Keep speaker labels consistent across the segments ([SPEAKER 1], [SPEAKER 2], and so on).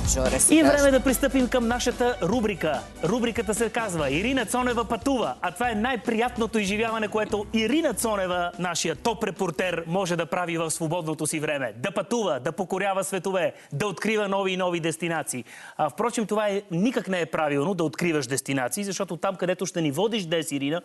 [SPEAKER 1] Жоре,
[SPEAKER 2] И време да пристъпим към нашата рубрика. Рубриката се казва Ирина Цонева пътува. А това е най-приятното изживяване, което Ирина Цонева, нашия топ-репортер, може да прави в свободното си време. Да пътува, да покорява светове, да открива нови и нови дестинации. Впрочем, това никак не е правилно да откриваш дестинации, защото там, където ще ни водиш днес, Ирина,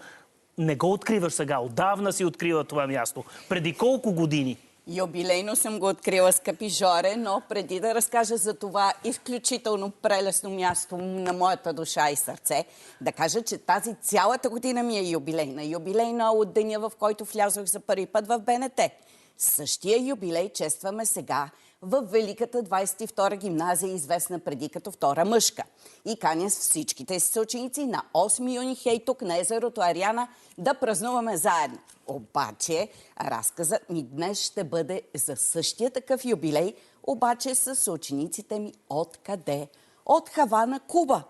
[SPEAKER 2] не го откриваш сега. Отдавна си открива това място. Преди колко години?
[SPEAKER 1] Юбилейно съм го открила, скъпи Жоре, но преди да разкажа за това изключително прелесно място на моята душа и сърце, да кажа, че тази цялата година ми е юбилейна. Юбилейна от деня, в който влязох за първи път в БНТ. Същия юбилей честваме сега в Великата 22-а гимназия, известна преди като втора мъжка. И каня с всичките си съученици на 8 юни, хей тук на езерото Ариана, да празнуваме заедно. Обаче, разказът ми днес ще бъде за същия такъв юбилей, обаче с съучениците ми откъде? От Хавана, Куба,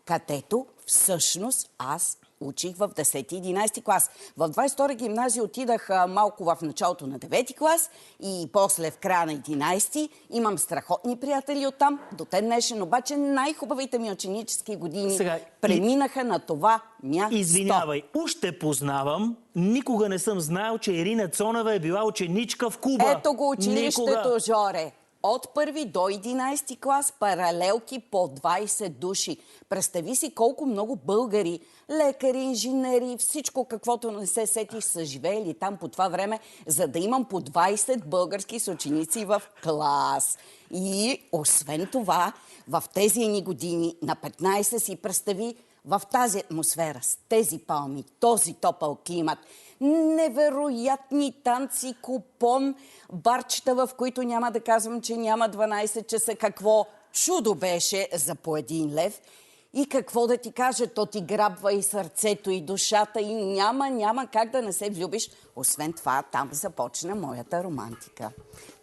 [SPEAKER 1] където всъщност аз учих в 10-11 клас. В 22-та гимназия отидах малко в началото на 9-ти клас и после в края на 11-ти. Имам страхотни приятели оттам. До ден днешен обаче най-хубавите ми ученически години преминаха на това място.
[SPEAKER 2] Извинявай, уж те познавам. Никога не съм знаел, че Ирина Цонева е била ученичка в Куба.
[SPEAKER 1] Ето го училището, Жоре. От първи до 11 клас паралелки по 20 души. Представи си колко много българи, лекари, инженери, всичко каквото не се сетиш са живеели там по това време, за да имам по 20 български съученици в клас. И освен това, в тези едни години на 15 си представи в тази атмосфера, с тези палми, този топъл климат, невероятни танци, купон, барчета, в които няма да казвам, че няма 12 часа. Какво чудо беше за по 1 лев. И какво да ти кажа, то ти грабва и сърцето, и душата, и няма как да не се влюбиш. Освен това, там започна моята романтика.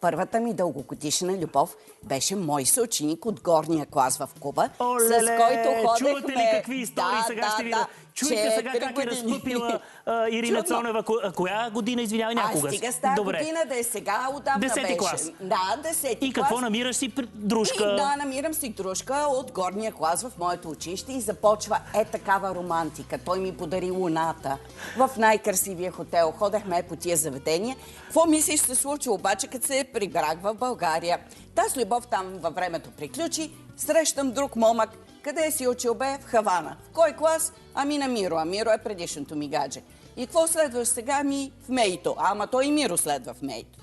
[SPEAKER 1] Първата ми дългогодишна любов беше мой съученик от горния клас в Куба, с който ходехме...
[SPEAKER 2] Чувате ли какви истории сега ще ви... Чуйте сега как е разпъпила Ирина Цонева. Коя година, извинявай, някога?
[SPEAKER 1] Стига с тази година да е сега, отдавна беше.
[SPEAKER 2] 10-ти клас.
[SPEAKER 1] Да, 10-ти клас.
[SPEAKER 2] И какво намираш си дружка?
[SPEAKER 1] Да, намирам си дружка от горния клас в моето училище и започва такава романтика. Той ми подари луната в най-красивия хотел. Ходехме по тия заведения. Какво мислиш се случи обаче, като се прибрах в България? Тази любов там във времето приключи. Срещам друг момък. Къде си учил бе? В Хавана. В кой клас? Ами на Миро. А Миро е предишното ми гадже. И какво следваш сега? В Мейто. Ама той и Миро следва в Мейто.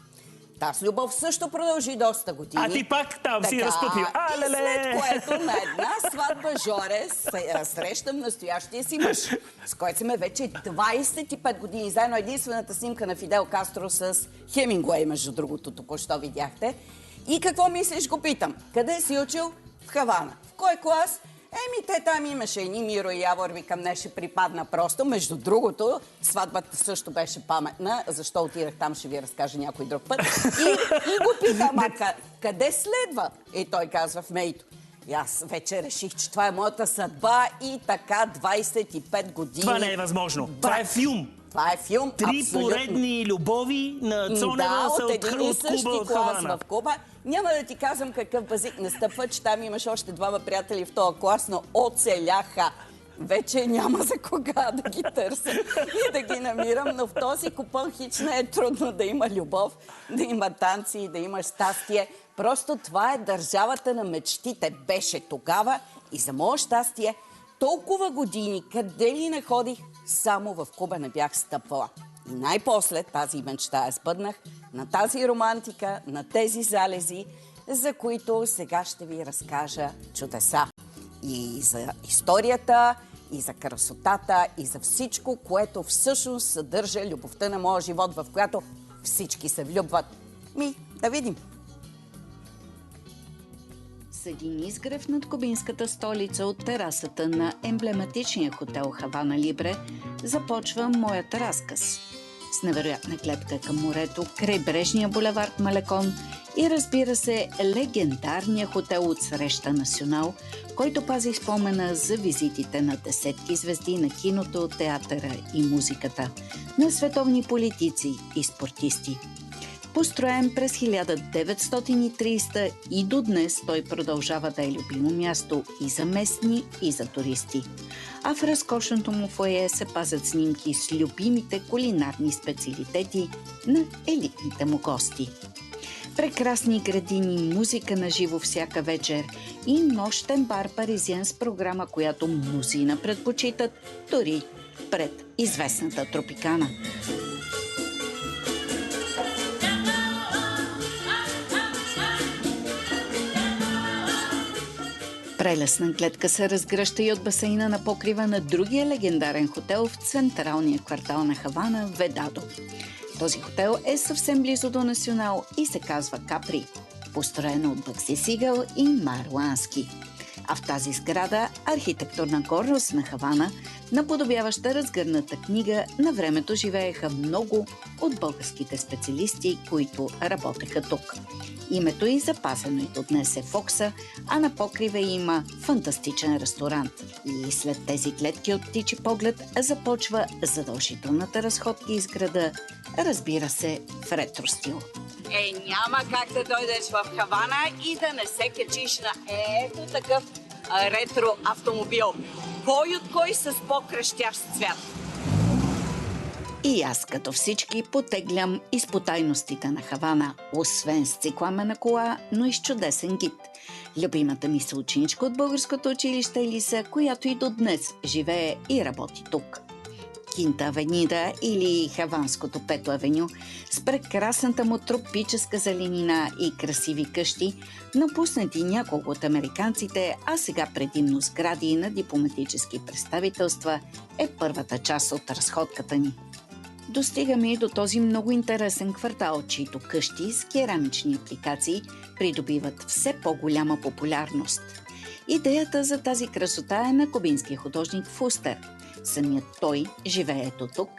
[SPEAKER 1] Тази любов също продължи доста години.
[SPEAKER 2] А ти пак там си разпъпил.
[SPEAKER 1] И след което на една сватба, Жоре, срещам настоящия си мъж, с който сме вече 25 години заедно. Единствената снимка на Фидел Кастро с Хемингуей, между другото, току-що видяхте. И какво мислиш, го питам? Къде си учил? В Хавана. В кой клас? Те там имаше едни Миро и Явор, викам, не ще припадна просто. Между другото, сватбата също беше паметна. Защо отидах там, ще ви разкажа някой друг път. И го питам, къде следва? И той казва, в Мейто. И аз вече реших, че това е моята съдба и така 25 години.
[SPEAKER 2] Това не е възможно. Това е филм.
[SPEAKER 1] Това е филм,
[SPEAKER 2] Три поредни любови на Цонева са от Куба, от Хавана.
[SPEAKER 1] В Куба. Няма да ти казвам какъв базик настъпва, че там имаш още двама приятели в този клас, но оцеляха. Вече няма за кога да ги търся и да ги намирам, но в този купон хич не е трудно да има любов, да има танци, да има щастие. Просто това е държавата на мечтите. Беше тогава и за мое щастие толкова години, къде ли не ходих, само в Куба не бях стъпвала. И най-после тази мечта я сбъднах на тази романтика, на тези залези, за които сега ще ви разкажа чудеса. И за историята, и за красотата, и за всичко, което всъщност съдържа любовта на моя живот, в която всички се влюбват. Да видим. С един изгрев над кубинската столица от терасата на емблематичния хотел Хавана Либре започва моят разказ. С невероятна гледка към морето, крайбрежния булевард Малекон и, разбира се, легендарния хотел от среща Национал, който пази спомена за визитите на десетки звезди на киното, театъра и музиката, на световни политици и спортисти. Построен през 1930 и до днес той продължава да е любимо място и за местни, и за туристи. А в разкошното му фоайе се пазят снимки с любимите кулинарни специалитети на елитните му гости. Прекрасни градини, музика на живо всяка вечер и нощен бар паризиен с програма, която мнозина предпочитат дори пред известната Тропикана. Прелесна гледка се разгръща и от басейна на покрива на другия легендарен хотел в централния квартал на Хавана – Ведадо. Този хотел е съвсем близо до Национал и се казва Капри, построена от Бъкси Сигъл и Маруански. А в тази сграда архитектурна горност на Хавана, наподобяваща разгърната книга, на времето живееха много от българските специалисти, които работеха тук. Името й запазено и до днес е Фокса, а на покрива има фантастичен ресторант. И след тези гледки от птичи поглед започва задължителната разходка из града, разбира се, в ретро стил. Няма как да дойдеш в Хавана и да не се качиш на ето такъв ретро автомобил. Кой от кой с по-крещящ цвят. И аз, като всички, потеглям из потайностите на Хавана, освен с цикламена кола, но и с чудесен гид. Любимата ми съученичка от българското училище Елиса, която и до днес живее и работи тук. Кинта авенида или Хаванското Пето авеню с прекрасната му тропическа зеленина и красиви къщи, напуснати няколко от американците, а сега предимно сгради на дипломатически представителства, е първата част от разходката ни. Достигаме и до този много интересен квартал, чието къщи с керамични апликации придобиват все по-голяма популярност. Идеята за тази красота е на кубинския художник Фустер. Самият той живее ето тук,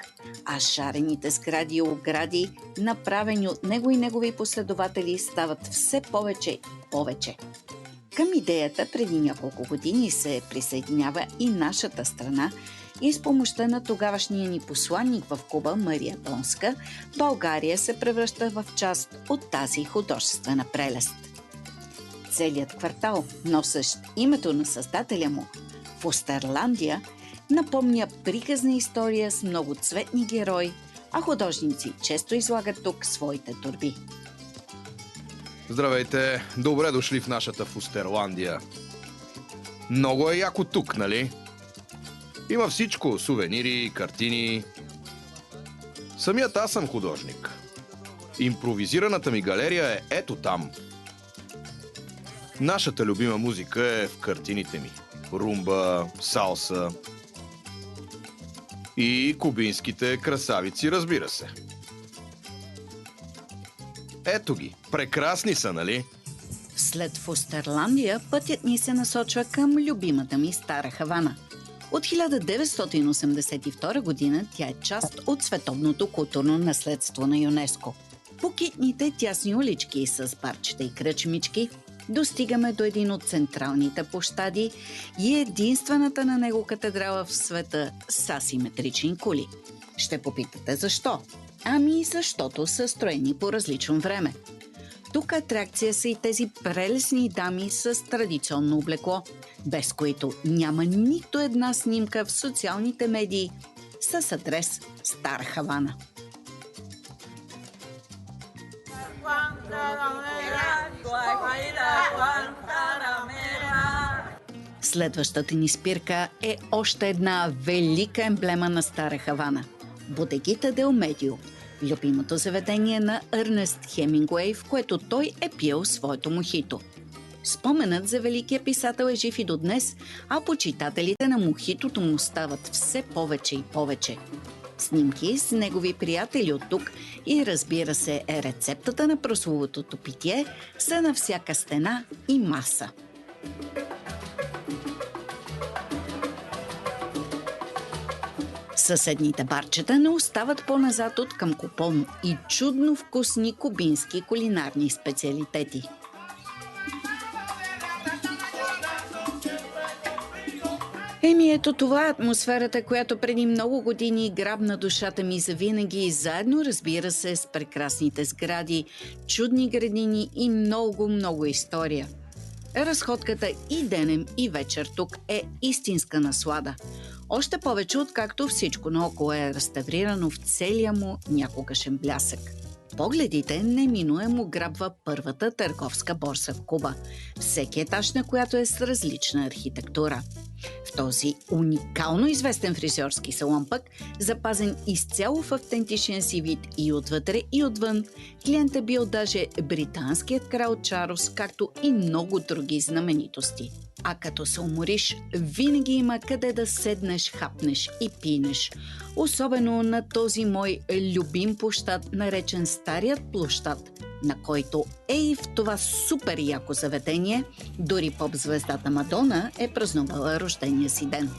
[SPEAKER 1] а шарените сгради и огради, направени от него и негови последователи, стават все повече и повече. Към идеята преди няколко години се присъединява и нашата страна и с помощта на тогавашния ни посланник в Куба Мария Донска, България се превръща в част от тази художествена прелест. Целият квартал, носещ името на създателя му, Фустерландия, напомня приказна история с многоцветни герои, а художници често излагат тук своите торби.
[SPEAKER 3] Здравейте! Добре дошли в нашата Фустерландия. Много е яко тук, нали? Има всичко – сувенири, картини. Самият аз съм художник. Импровизираната ми галерия е ето там. Нашата любима музика е в картините ми. Румба, салса и кубинските красавици, разбира се. Ето ги. Прекрасни са, нали?
[SPEAKER 1] След Фустерландия пътят ни се насочва към любимата ми Стара Хавана. От 1982 година тя е част от световното културно наследство на ЮНЕСКО. По китните тясни улички с барчета и кръчмички достигаме до един от централните площади и единствената на него катедрала в света с асиметрични кули. Ще попитате защо? Ами защото са строени по различно време. Тук атракция са и тези прелесни дами с традиционно облекло, без които няма нито една снимка в социалните медии с адрес Стара Хавана. Следващата ни спирка е още една велика емблема на Стара Хавана – Бодегита Дел Медио, любимото заведение на Ернест Хемингуей, в което той е пил своето мохито. Споменът за великия писател е жив и до днес, а почитателите на мохитото му стават все повече и повече. Снимки с негови приятели от тук и, разбира се, рецептата на прословутото питие са на всяка стена и маса. Съседните барчета не остават по-назад от към купон и чудно вкусни кубински кулинарни специалитети. Ето това е атмосферата, която преди много години грабна душата ми завинаги, заедно, разбира се, с прекрасните сгради, чудни градини и много история. Разходката и денем, и вечер тук е истинска наслада. Още повече, откакто всичко наоколо е реставрирано в целия му някогашен блясък. Погледите неминуемо грабва първата търговска борса в Куба, всеки етаж на която е с различна архитектура. В този уникално известен фризьорски салон пък, запазен изцяло в автентичен си вид и отвътре и отвън, клиент е бил даже британският крал Чарлз, както и много други знаменитости. А като се умориш, винаги има къде да седнеш, хапнеш и пинеш. Особено на този мой любим площад, наречен Старият площад, на който и в това супер яко заведение, дори поп-звездата Мадона е празнувала рождения си ден.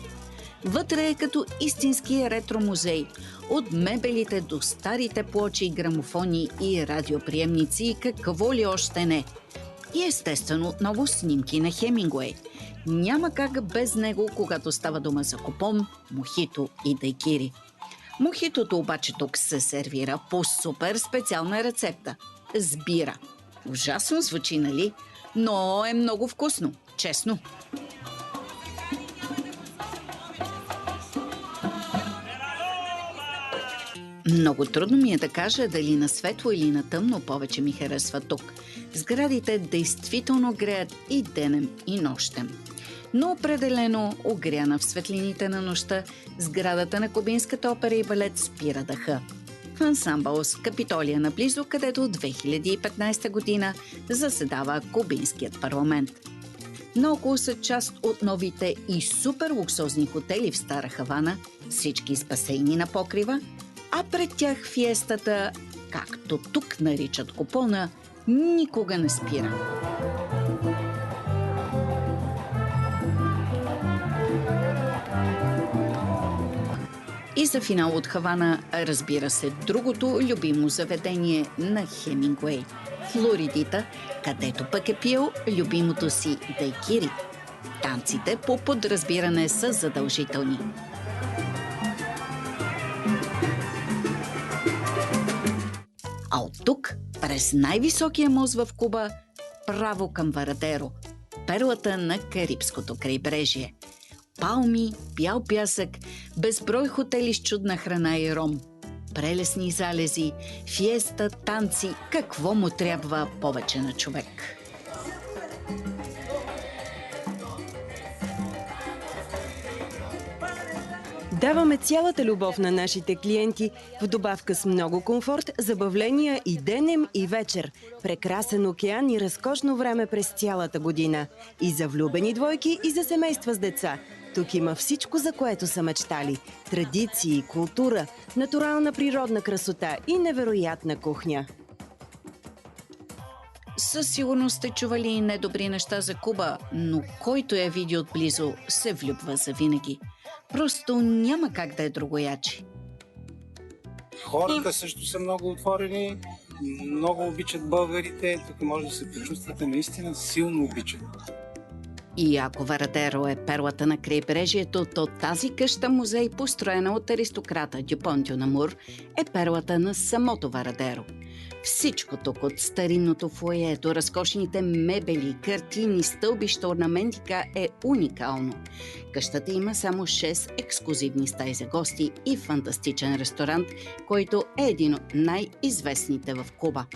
[SPEAKER 1] Вътре е като истински ретро-музей. От мебелите до старите плочи, грамофони и радиоприемници и какво ли още не. И естествено много снимки на Хемингуей. Няма как без него, когато става дума за купон, мохито и дайкири. Мохитото обаче тук се сервира по супер специална рецепта – с бира. Ужасно звучи, нали? Но е много вкусно, честно. Много трудно ми е да кажа дали на светло или на тъмно повече ми харесва тук. Сградите действително греят и денем, и нощем. Но определено, огряна в светлините на нощта, сградата на Кубинската опера и балет спира дъха. В ансамбъл с Капитолия наблизо, където от 2015 година заседава Кубинският парламент. Наоколо са част от новите и супер луксозни хотели в Стара Хавана, всички с басейни на покрива, а пред тях фиестата, както тук наричат купона, никога не спира. И за финал от Хавана, разбира се, другото любимо заведение на Хемингуей – Флоридита, където пък е пил любимото си дайкири. Танците по подразбиране са задължителни. А от тук, през най-високия мост в Куба, право към Варадеро, перлата на Карибското крайбрежие. Палми, бял пясък, безброй хотели с чудна храна и ром, прелесни залези, фиеста, танци, какво му трябва повече на човек.
[SPEAKER 4] Даваме цялата любов на нашите клиенти в добавка с много комфорт, забавления и денем и вечер, прекрасен океан и разкошно време през цялата година. И за влюбени двойки, и за семейства с деца. Тук има всичко, за което са мечтали. Традиции, култура, натурална природна красота и невероятна кухня.
[SPEAKER 1] Със сигурност сте чували и недобри неща за Куба, но който я види отблизо, се влюбва завинаги. Просто няма как да е другояче.
[SPEAKER 5] Хората също са много отворени, много обичат българите. Тук може да се почувствате наистина силно обичат.
[SPEAKER 1] И ако Варадеро е перлата на крайбрежието, то тази къща-музей, построена от аристократа Дюпон дю Намур, е перлата на самото Варадеро. Всичко тук, от старинното фоае до разкошните мебели, картини, стълбища, орнаментика, е уникално. Къщата има само 6 ексклузивни стаи за гости и фантастичен ресторант, който е един от най-известните в Куба.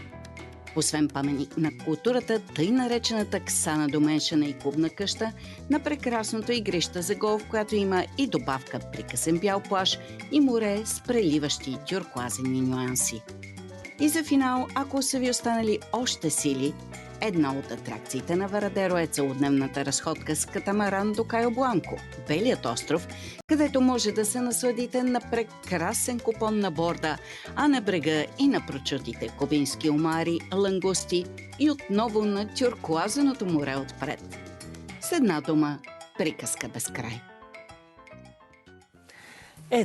[SPEAKER 1] Освен паметник на културата, тъй наречената Ксана Доменшана и клубна къща, на прекрасното игрище за голф, която има и добавка прикъсен бял плаж и море с преливащи тюркоазени нюанси. И за финал, ако са ви останали още сили, една от атракциите на Варадеро е целодневната разходка с катамаран до Кайо Бланко, Белият остров, където може да се насладите на прекрасен купон на борда, а на брега и на прочутите кубински омари, лангусти и отново на тюркоазеното море отпред. С една дума, приказка без край.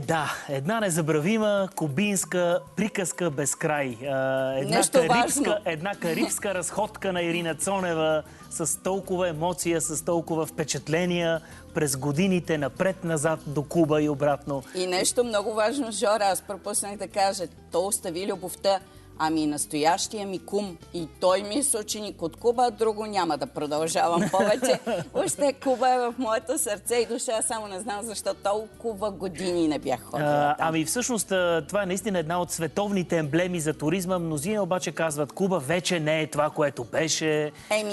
[SPEAKER 2] Да, една незабравима кубинска приказка без край. Една карибска разходка на Ирина Цонева с толкова емоция, с толкова впечатления през годините напред-назад до Куба и обратно.
[SPEAKER 1] И нещо много важно, Жора, аз пропуснах да кажа, то остави любовта. Ами настоящия ми кум и той ми е съученик от Куба, друго няма да продължавам повече. Още Куба е в моето сърце и душа, само не знам защо толкова години не бях ходила там.
[SPEAKER 2] Ами всъщност това е наистина една от световните емблеми за туризма. Мнозина обаче казват, Куба вече не е това, което беше.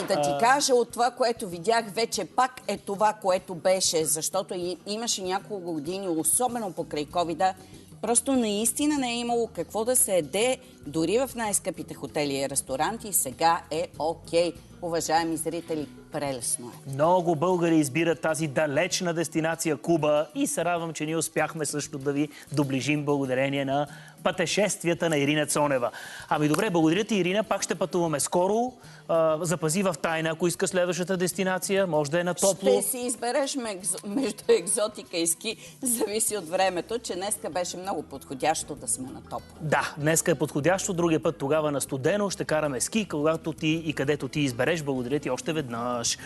[SPEAKER 1] Да ти кажа, от това, което видях, вече пак е това, което беше, защото имаше няколко години, особено покрай ковида, просто наистина не е имало какво да се еде, дори в най-скъпите хотели и ресторанти. Сега е окей. Уважаеми зрители, прелесно е.
[SPEAKER 2] Много българи избират тази далечна дестинация Куба и се радвам, че ние успяхме също да ви доближим благодарение на пътешествията на Ирина Цонева. Ами добре, благодаря ти, Ирина. Пак ще пътуваме скоро. Запази в тайна, ако иска следващата дестинация. Може да е на топло.
[SPEAKER 1] Ще си избереш между екзотика и ски. Зависи от времето, че днеска беше много подходящо да сме на топло.
[SPEAKER 2] Да, днеска е подходящо. Другия път тогава на студено ще караме ски, когато ти и където ти избереш. Благодаря ти още веднъж.